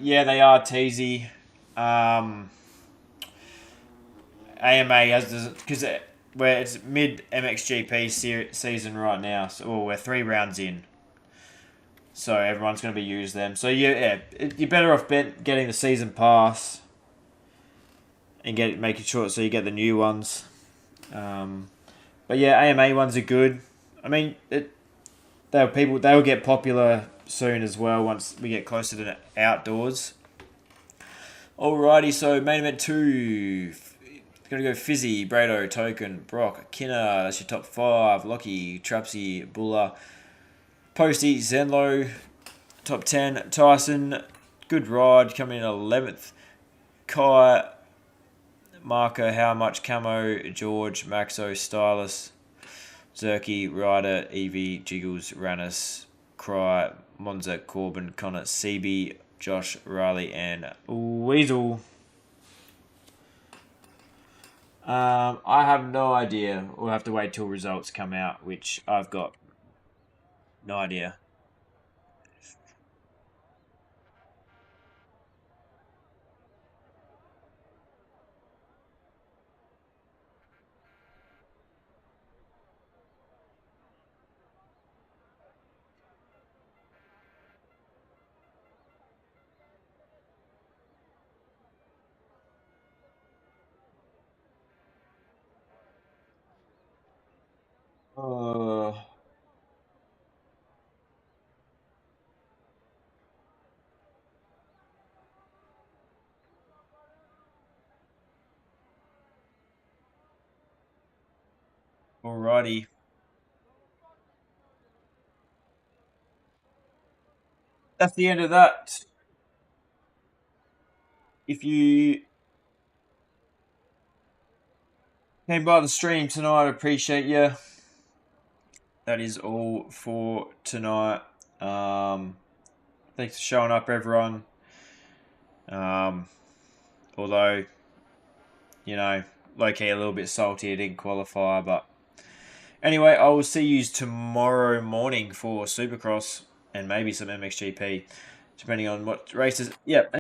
Yeah, they are teasy. AMA has because it's mid MXGP season right now, so we're 3 rounds in, so everyone's going to be using them. So yeah, you're better off getting the season pass and making sure so you get the new ones. But yeah, AMA ones are good. I mean, they'll get popular soon as well once we get closer to the outdoors. Alrighty, so main event 2. Gonna go Fizzy, Brado, Token, Brock, Kinner. That's your top 5. Lockie, Trapsy, Buller, Posty, Zenlo. top 10. Tyson, good ride, coming in 11th. Kai, Marco, How Much Camo, George, Maxo, Stylus, Zerky, Ryder, Evie, Jiggles, Rannis, Cry, Monza, Corbin, Connor, CB, Josh, Riley, and Weasel. I have no idea. We'll have to wait till results come out, which I've got no idea. Uh, Alrighty. That's the end of that. If you came by the stream tonight, I appreciate you. That is all for tonight. Thanks for showing up, everyone. Although, low key a little bit salty, I didn't qualify, but anyway, I will see you tomorrow morning for Supercross and maybe some MXGP, depending on what races. Yep.